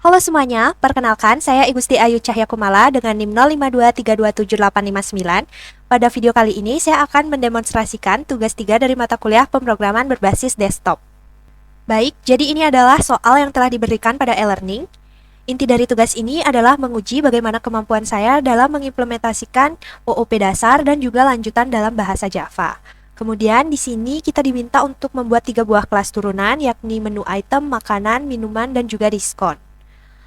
Halo semuanya, perkenalkan saya Igusti Ayu Cahyakumala dengan NIM 0523278559. Pada video kali ini saya akan mendemonstrasikan tugas 3 dari mata kuliah pemrograman berbasis desktop. Baik, jadi ini adalah soal yang telah diberikan pada e-learning. Inti dari tugas ini adalah menguji bagaimana kemampuan saya dalam mengimplementasikan OOP dasar dan juga lanjutan dalam bahasa Java. Kemudian di sini kita diminta untuk membuat 3 buah kelas turunan, yakni menu item, makanan, minuman, dan juga diskon.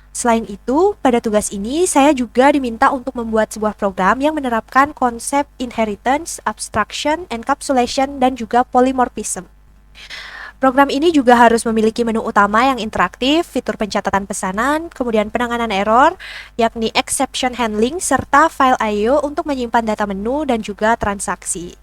Selain itu, pada tugas ini saya juga diminta untuk membuat sebuah program yang menerapkan konsep inheritance, abstraction, encapsulation, dan juga polymorphism. Program ini juga harus memiliki menu utama yang interaktif, fitur pencatatan pesanan, kemudian penanganan error, yakni exception handling, serta file I/O untuk menyimpan data menu dan juga transaksi.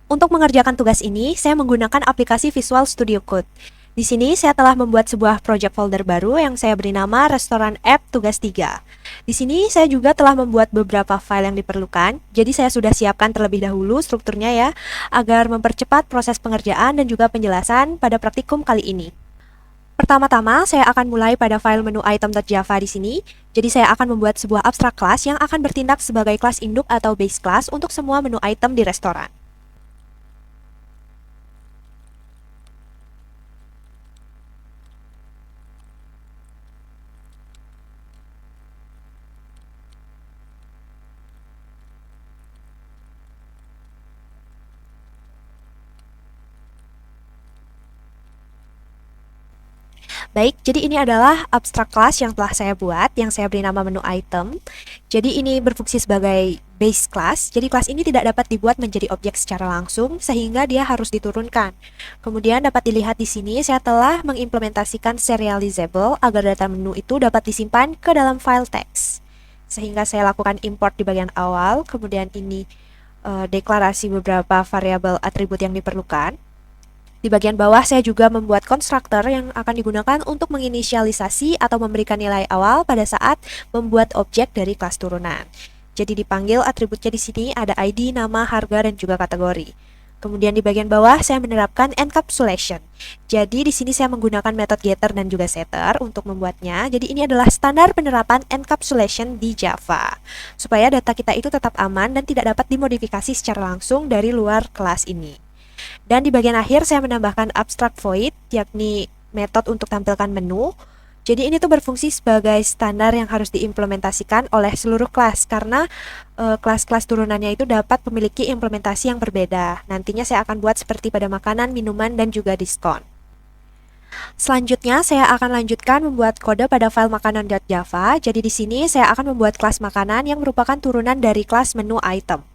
Untuk mengerjakan tugas ini, saya menggunakan aplikasi Visual Studio Code. Di sini saya telah membuat sebuah project folder baru yang saya beri nama Restoran App Tugas 3. Di sini saya juga telah membuat beberapa file yang diperlukan, jadi saya sudah siapkan terlebih dahulu strukturnya ya, agar mempercepat proses pengerjaan dan juga penjelasan pada praktikum kali ini. Pertama-tama, saya akan mulai pada file menu item.java di sini. Jadi saya akan membuat sebuah abstrak kelas yang akan bertindak sebagai kelas induk atau base class untuk semua menu item di restoran. Baik, jadi ini adalah abstrak class yang telah saya buat, yang saya beri nama menu item. Jadi ini berfungsi sebagai base class, jadi kelas ini tidak dapat dibuat menjadi objek secara langsung, sehingga dia harus diturunkan. Kemudian dapat dilihat di sini, saya telah mengimplementasikan serializable agar data menu itu dapat disimpan ke dalam file text. Sehingga saya lakukan import di bagian awal, kemudian ini deklarasi beberapa variabel atribut yang diperlukan. Di bagian bawah saya juga membuat konstruktor yang akan digunakan untuk menginisialisasi atau memberikan nilai awal pada saat membuat objek dari kelas turunan. Jadi dipanggil atributnya di sini ada ID, nama, harga, dan juga kategori. Kemudian di bagian bawah saya menerapkan encapsulation. Jadi di sini saya menggunakan metode getter dan juga setter untuk membuatnya. Jadi ini adalah standar penerapan encapsulation di Java. Supaya data kita itu tetap aman dan tidak dapat dimodifikasi secara langsung dari luar kelas ini. Dan di bagian akhir saya menambahkan abstract void, yakni metode untuk tampilkan menu. Jadi ini tuh berfungsi sebagai standar yang harus diimplementasikan oleh seluruh kelas, karena kelas-kelas turunannya itu dapat memiliki implementasi yang berbeda. Nantinya saya akan buat seperti pada makanan, minuman, dan juga diskon. Selanjutnya saya akan lanjutkan membuat kode pada file makanan.java. Jadi di sini saya akan membuat kelas makanan yang merupakan turunan dari kelas menu item.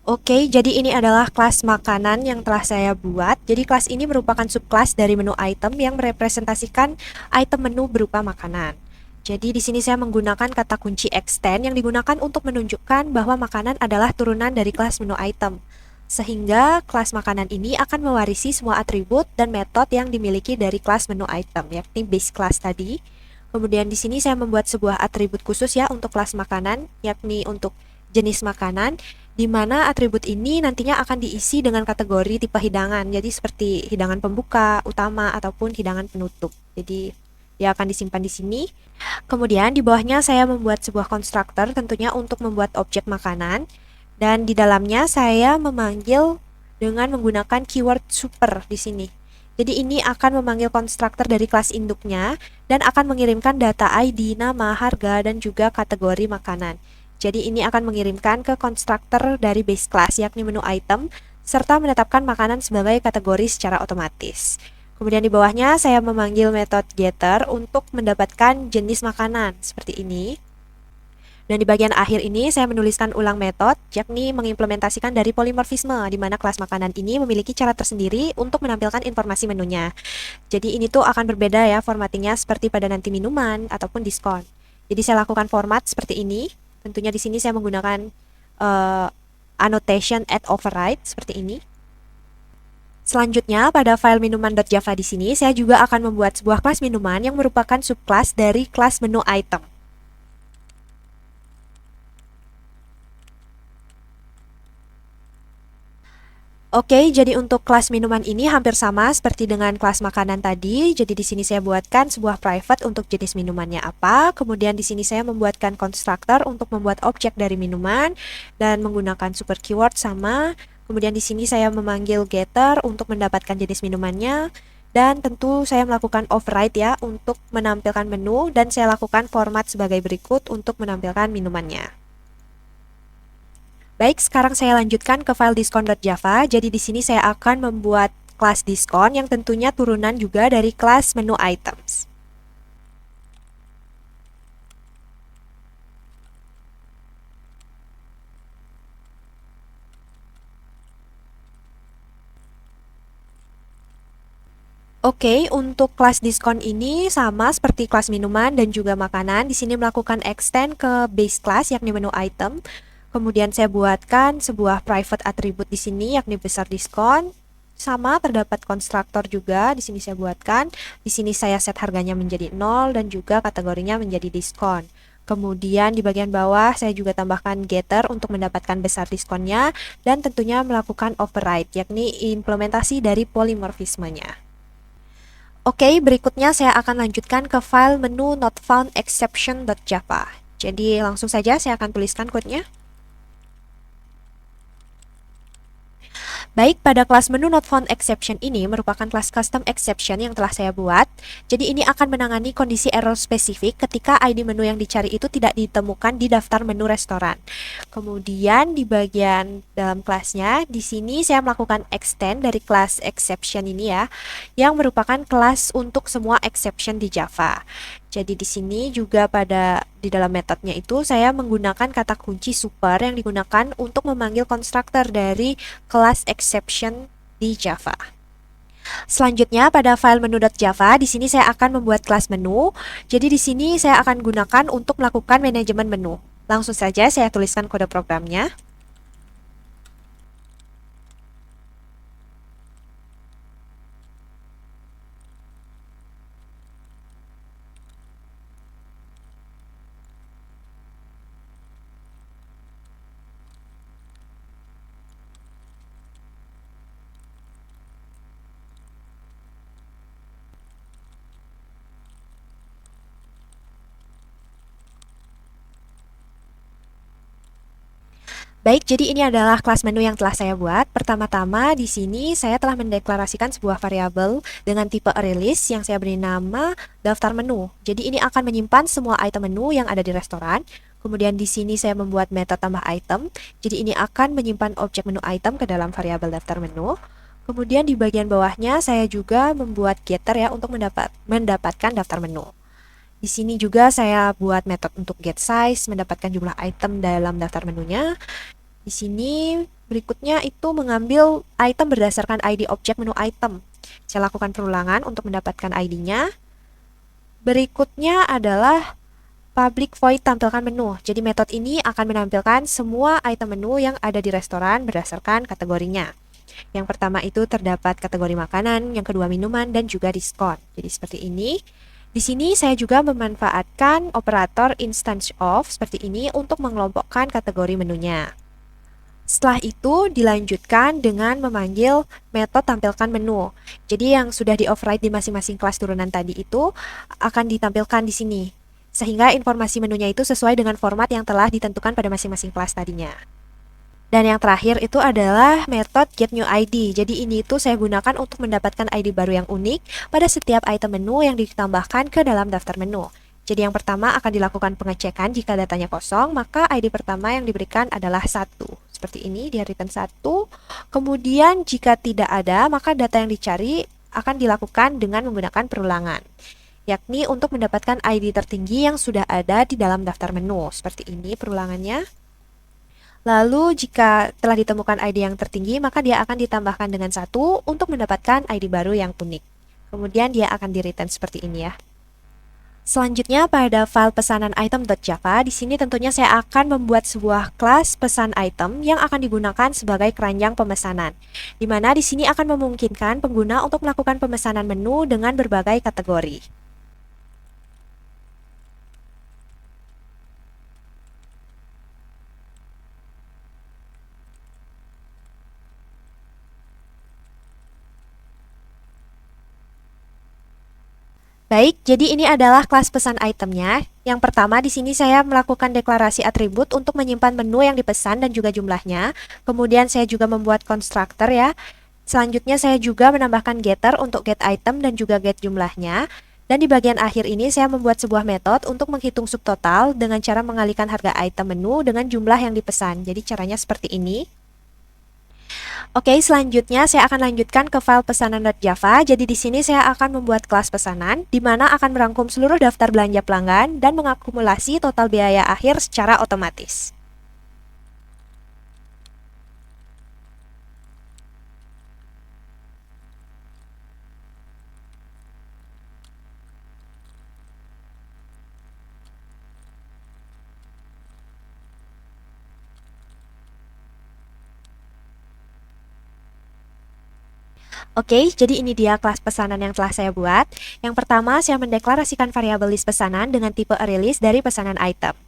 Oke, jadi ini adalah kelas makanan yang telah saya buat. Jadi kelas ini merupakan subkelas dari menu item yang merepresentasikan item menu berupa makanan. Jadi di sini saya menggunakan kata kunci extend yang digunakan untuk menunjukkan bahwa makanan adalah turunan dari kelas menu item. Sehingga kelas makanan ini akan mewarisi semua atribut dan metode yang dimiliki dari kelas menu item, yakni base class tadi. Kemudian di sini saya membuat sebuah atribut khusus ya untuk kelas makanan, yakni untuk jenis makanan, di mana atribut ini nantinya akan diisi dengan kategori tipe hidangan. Jadi seperti hidangan pembuka, utama, ataupun hidangan penutup. Jadi dia akan disimpan di sini. Kemudian di bawahnya saya membuat sebuah konstruktor tentunya untuk membuat objek makanan. Dan di dalamnya saya memanggil dengan menggunakan keyword super di sini. Jadi ini akan memanggil konstruktor dari kelas induknya dan akan mengirimkan data ID, nama, harga, dan juga kategori makanan. Jadi ini akan mengirimkan ke konstruktor dari base class yakni menu item serta menetapkan makanan sebagai kategori secara otomatis. Kemudian di bawahnya saya memanggil metode getter untuk mendapatkan jenis makanan seperti ini. Dan di bagian akhir ini saya menuliskan ulang metode yakni mengimplementasikan dari polymorphisme di mana kelas makanan ini memiliki cara tersendiri untuk menampilkan informasi menunya. Jadi ini tuh akan berbeda ya formattingnya seperti pada nanti minuman ataupun diskon. Jadi saya lakukan format seperti ini. Tentunya di sini saya menggunakan annotation add override seperti ini. Selanjutnya pada file minuman.java di sini saya juga akan membuat sebuah kelas minuman yang merupakan subkelas dari kelas menu item. Oke, jadi untuk kelas minuman ini hampir sama seperti dengan kelas makanan tadi. Jadi di sini saya buatkan sebuah private untuk jenis minumannya apa. Kemudian di sini saya membuatkan konstruktor untuk membuat objek dari minuman dan menggunakan super keyword sama. Kemudian di sini saya memanggil getter untuk mendapatkan jenis minumannya. Dan tentu saya melakukan override ya untuk menampilkan menu dan saya lakukan format sebagai berikut untuk menampilkan minumannya. Baik, sekarang saya lanjutkan ke file diskon.java. Jadi di sini saya akan membuat kelas diskon yang tentunya turunan juga dari kelas menu items. Oke, untuk kelas diskon ini sama seperti kelas minuman dan juga makanan. Di sini melakukan extend ke base class yakni menu item. Kemudian saya buatkan sebuah private attribute di sini yakni besar diskon. Sama terdapat konstruktor juga di sini saya buatkan. Di sini saya set harganya menjadi 0 dan juga kategorinya menjadi diskon. Kemudian di bagian bawah saya juga tambahkan getter untuk mendapatkan besar diskonnya dan tentunya melakukan override yakni implementasi dari polimorfismenya. Oke, berikutnya saya akan lanjutkan ke file menu not found exception.java. Jadi langsung saja saya akan tuliskan kodenya. Baik, pada kelas menu not found exception ini merupakan kelas custom exception yang telah saya buat. Jadi ini akan menangani kondisi error spesifik ketika ID menu yang dicari itu tidak ditemukan di daftar menu restoran. Kemudian di bagian dalam kelasnya, di sini saya melakukan extend dari kelas exception ini ya, yang merupakan kelas untuk semua exception di Java. Jadi di sini juga di dalam metodenya itu saya menggunakan kata kunci super yang digunakan untuk memanggil konstruktor dari kelas exception di Java. Selanjutnya pada file menu.java di sini saya akan membuat kelas menu. Jadi di sini saya akan gunakan untuk melakukan manajemen menu. Langsung saja saya tuliskan kode programnya. Baik, jadi ini adalah kelas menu yang telah saya buat. Pertama-tama di sini saya telah mendeklarasikan sebuah variabel dengan tipe ArrayList yang saya beri nama daftar menu. Jadi ini akan menyimpan semua item menu yang ada di restoran. Kemudian di sini saya membuat metode tambah item. Jadi ini akan menyimpan objek menu item ke dalam variabel daftar menu. Kemudian di bagian bawahnya saya juga membuat getter ya untuk mendapatkan daftar menu. Di sini juga saya buat metode untuk get size, mendapatkan jumlah item dalam daftar menunya. Di sini berikutnya itu mengambil item berdasarkan ID objek menu item. Saya lakukan perulangan untuk mendapatkan ID-nya. Berikutnya adalah public void tampilkan menu. Jadi metode ini akan menampilkan semua item menu yang ada di restoran berdasarkan kategorinya. Yang pertama itu terdapat kategori makanan, yang kedua minuman, dan juga diskon. Jadi seperti ini. Di sini saya juga memanfaatkan operator instance of seperti ini untuk mengelompokkan kategori menunya. Setelah itu dilanjutkan dengan memanggil metode tampilkan menu. Jadi yang sudah di-override di masing-masing kelas turunan tadi itu akan ditampilkan di sini. Sehingga informasi menunya itu sesuai dengan format yang telah ditentukan pada masing-masing kelas tadinya. Dan yang terakhir itu adalah metode getNewID. Jadi ini itu saya gunakan untuk mendapatkan ID baru yang unik pada setiap item menu yang ditambahkan ke dalam daftar menu. Jadi yang pertama akan dilakukan pengecekan jika datanya kosong, maka ID pertama yang diberikan adalah 1. Seperti ini, dia return 1. Kemudian jika tidak ada, maka data yang dicari akan dilakukan dengan menggunakan perulangan, yakni untuk mendapatkan ID tertinggi yang sudah ada di dalam daftar menu. Seperti ini perulangannya. Lalu jika telah ditemukan ID yang tertinggi, maka dia akan ditambahkan dengan 1 untuk mendapatkan ID baru yang unik. Kemudian dia akan di-return seperti ini ya. Selanjutnya pada file pesanan item.java, di sini tentunya saya akan membuat sebuah kelas pesan item yang akan digunakan sebagai keranjang pemesanan. Di mana di sini akan memungkinkan pengguna untuk melakukan pemesanan menu dengan berbagai kategori. Baik, jadi ini adalah kelas pesan itemnya. Yang pertama di sini saya melakukan deklarasi atribut untuk menyimpan menu yang dipesan dan juga jumlahnya. Kemudian saya juga membuat constructor ya. Selanjutnya saya juga menambahkan getter untuk get item dan juga get jumlahnya. Dan di bagian akhir ini saya membuat sebuah metode untuk menghitung subtotal dengan cara mengalihkan harga item menu dengan jumlah yang dipesan. Jadi caranya seperti ini. Oke, selanjutnya saya akan lanjutkan ke file pesanan.java. Jadi di sini saya akan membuat kelas pesanan, di mana akan merangkum seluruh daftar belanja pelanggan dan mengakumulasi total biaya akhir secara otomatis. Oke, jadi ini dia kelas pesanan yang telah saya buat. Yang pertama, saya mendeklarasikan variabel list pesanan dengan tipe arraylist dari pesanan item.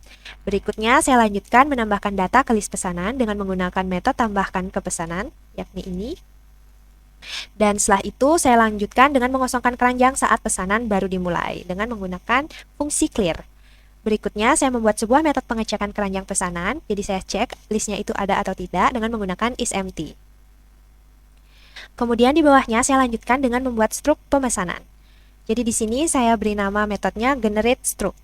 Berikutnya, saya lanjutkan menambahkan data ke list pesanan dengan menggunakan metode tambahkan ke pesanan, yakni ini. Dan setelah itu, saya lanjutkan dengan mengosongkan keranjang saat pesanan baru dimulai dengan menggunakan fungsi clear. Berikutnya, saya membuat sebuah metode pengecekan keranjang pesanan. Jadi saya cek listnya itu ada atau tidak dengan menggunakan isEmpty. Kemudian di bawahnya saya lanjutkan dengan membuat struk pemesanan. Jadi di sini saya beri nama metodenya generate struct.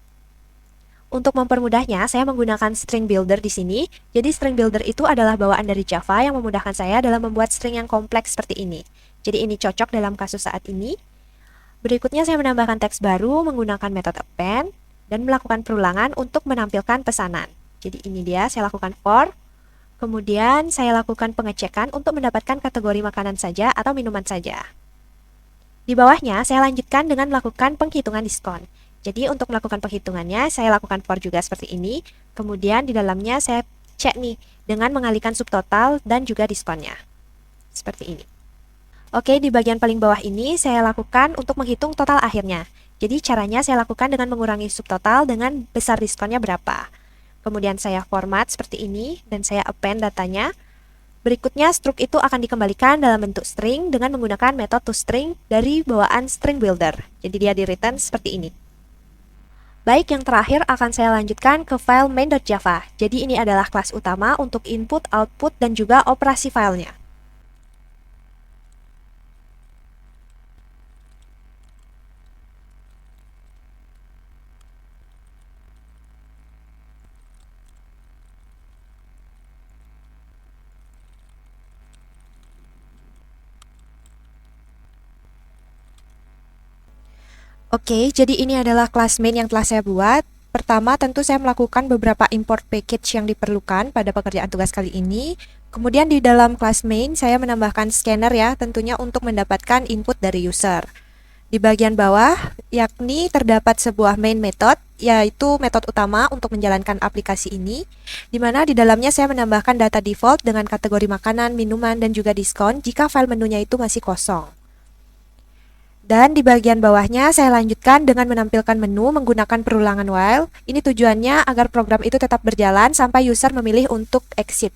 Untuk mempermudahnya, saya menggunakan string builder di sini. Jadi string builder itu adalah bawaan dari Java yang memudahkan saya dalam membuat string yang kompleks seperti ini. Jadi ini cocok dalam kasus saat ini. Berikutnya saya menambahkan teks baru menggunakan metode append dan melakukan perulangan untuk menampilkan pesanan. Jadi ini dia, saya lakukan for. Kemudian saya lakukan pengecekan untuk mendapatkan kategori makanan saja atau minuman saja. Di bawahnya saya lanjutkan dengan melakukan penghitungan diskon. Jadi untuk melakukan penghitungannya saya lakukan for juga seperti ini. Kemudian di dalamnya saya cek nih dengan mengalihkan subtotal dan juga diskonnya. Seperti ini. Oke, di bagian paling bawah ini saya lakukan untuk menghitung total akhirnya. Jadi caranya saya lakukan dengan mengurangi subtotal dengan besar diskonnya berapa. Kemudian saya format seperti ini dan saya append datanya. Berikutnya struct itu akan dikembalikan dalam bentuk string dengan menggunakan metode toString dari bawaan string builder. Jadi dia di return seperti ini. Baik, yang terakhir akan saya lanjutkan ke file main.java. Jadi ini adalah kelas utama untuk input, output, dan juga operasi filenya. Oke, jadi ini adalah kelas main yang telah saya buat. Pertama, tentu saya melakukan beberapa import package yang diperlukan pada pekerjaan tugas kali ini. Kemudian di dalam kelas main, saya menambahkan scanner ya, tentunya untuk mendapatkan input dari user. Di bagian bawah, yakni terdapat sebuah main method, yaitu metode utama untuk menjalankan aplikasi ini, di mana di dalamnya saya menambahkan data default dengan kategori makanan, minuman, dan juga diskon jika file menunya itu masih kosong. Dan di bagian bawahnya saya lanjutkan dengan menampilkan menu menggunakan perulangan while. Ini tujuannya agar program itu tetap berjalan sampai user memilih untuk exit.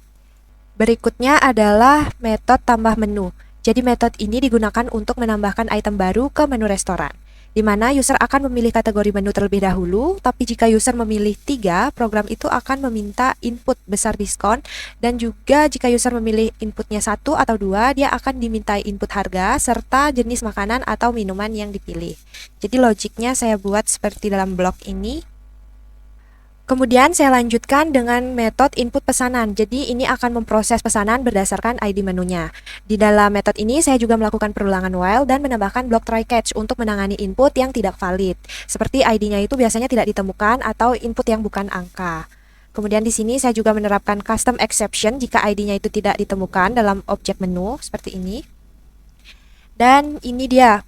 Berikutnya adalah metode tambah menu. Jadi metode ini digunakan untuk menambahkan item baru ke menu restoran, di mana user akan memilih kategori menu terlebih dahulu, tapi jika user memilih 3, program itu akan meminta input besar diskon, dan juga jika user memilih inputnya 1 atau 2, dia akan dimintai input harga, serta jenis makanan atau minuman yang dipilih. Jadi logiknya saya buat seperti dalam blok ini. Kemudian saya lanjutkan dengan metode input pesanan. Jadi ini akan memproses pesanan berdasarkan ID menunya. Di dalam metode ini saya juga melakukan perulangan while dan menambahkan blok try catch untuk menangani input yang tidak valid. Seperti ID-nya itu biasanya tidak ditemukan atau input yang bukan angka. Kemudian di sini saya juga menerapkan custom exception jika ID-nya itu tidak ditemukan dalam objek menu seperti ini. Dan ini dia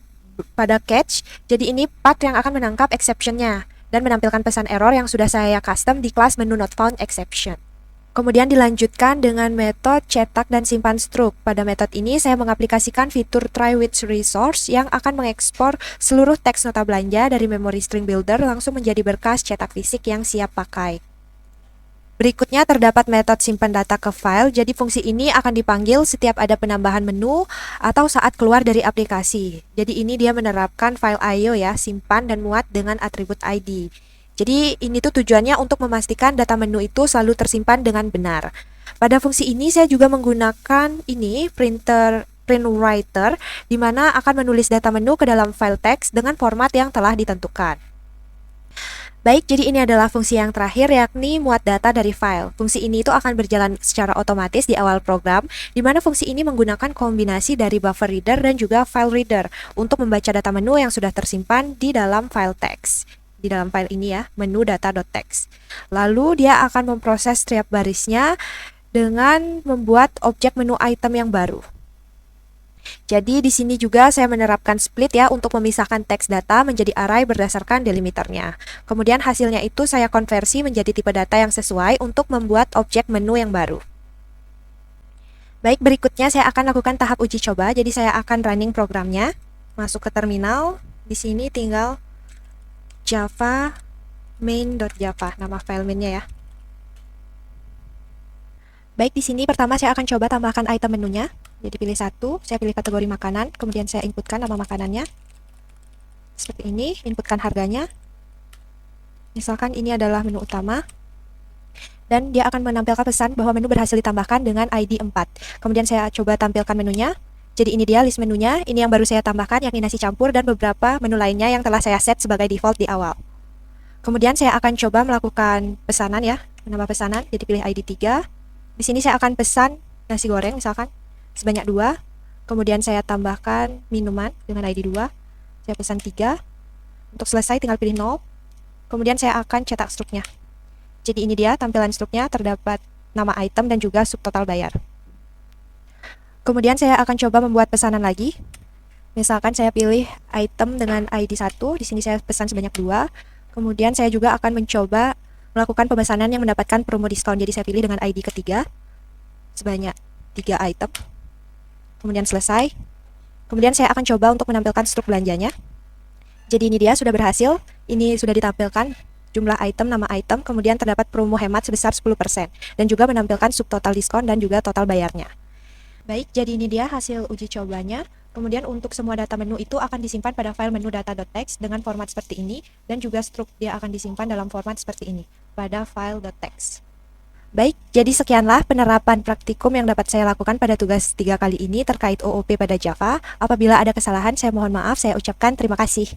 pada catch. Jadi ini path yang akan menangkap exception-nya dan menampilkan pesan error yang sudah saya custom di kelas menu not found exception. Kemudian dilanjutkan dengan metode cetak dan simpan struct. Pada metode ini saya mengaplikasikan fitur try with resource yang akan mengekspor seluruh teks nota belanja dari memori string builder langsung menjadi berkas cetak fisik yang siap pakai. Berikutnya terdapat metode simpan data ke file, jadi fungsi ini akan dipanggil setiap ada penambahan menu atau saat keluar dari aplikasi. Jadi ini dia menerapkan file IO ya, simpan dan muat dengan atribut ID. Jadi ini tuh tujuannya untuk memastikan data menu itu selalu tersimpan dengan benar. Pada fungsi ini saya juga menggunakan ini print writer, di mana akan menulis data menu ke dalam file teks dengan format yang telah ditentukan. Baik, jadi ini adalah fungsi yang terakhir, yakni muat data dari file. Fungsi ini itu akan berjalan secara otomatis di awal program, di mana fungsi ini menggunakan kombinasi dari buffer reader dan juga file reader untuk membaca data menu yang sudah tersimpan di dalam file teks. Di dalam file ini ya, menu data.txt. Lalu dia akan memproses setiap barisnya dengan membuat objek menu item yang baru. Jadi di sini juga saya menerapkan split ya untuk memisahkan teks data menjadi array berdasarkan delimiternya. Kemudian hasilnya itu saya konversi menjadi tipe data yang sesuai untuk membuat objek menu yang baru. Baik, berikutnya saya akan lakukan tahap uji coba. Jadi saya akan running programnya. Masuk ke terminal. Di sini tinggal java main.java, nama file mainnya ya. Baik, di sini pertama saya akan coba tambahkan item menunya. Jadi pilih satu, saya pilih kategori makanan, kemudian saya inputkan nama makanannya. Seperti ini, inputkan harganya. Misalkan ini adalah menu utama. Dan dia akan menampilkan pesan bahwa menu berhasil ditambahkan dengan ID 4. Kemudian saya coba tampilkan menunya. Jadi ini dia list menunya, ini yang baru saya tambahkan yakni nasi campur dan beberapa menu lainnya yang telah saya set sebagai default di awal. Kemudian saya akan coba melakukan pesanan ya, menambah pesanan, jadi pilih ID 3. Di sini saya akan pesan nasi goreng misalkan sebanyak 2, kemudian saya tambahkan minuman dengan ID 2, saya pesan 3, untuk selesai tinggal pilih 0, kemudian saya akan cetak struknya. Jadi ini dia tampilan struknya, terdapat nama item dan juga subtotal bayar. Kemudian saya akan coba membuat pesanan lagi, misalkan saya pilih item dengan ID 1, di sini saya pesan sebanyak 2, kemudian saya juga akan mencoba melakukan pemesanan yang mendapatkan promo diskon, jadi saya pilih dengan ID ketiga, sebanyak 3 item. Kemudian selesai. Kemudian saya akan coba untuk menampilkan struk belanjanya. Jadi ini dia sudah berhasil. Ini sudah ditampilkan jumlah item, nama item, kemudian terdapat promo hemat sebesar 10% dan juga menampilkan subtotal diskon dan juga total bayarnya. Baik, jadi ini dia hasil uji cobanya. Kemudian untuk semua data menu itu akan disimpan pada file menu data.txt dengan format seperti ini dan juga struk dia akan disimpan dalam format seperti ini pada file.txt. Baik, jadi sekianlah penerapan praktikum yang dapat saya lakukan pada tugas 3 kali ini terkait OOP pada Java. Apabila ada kesalahan, saya mohon maaf, saya ucapkan terima kasih.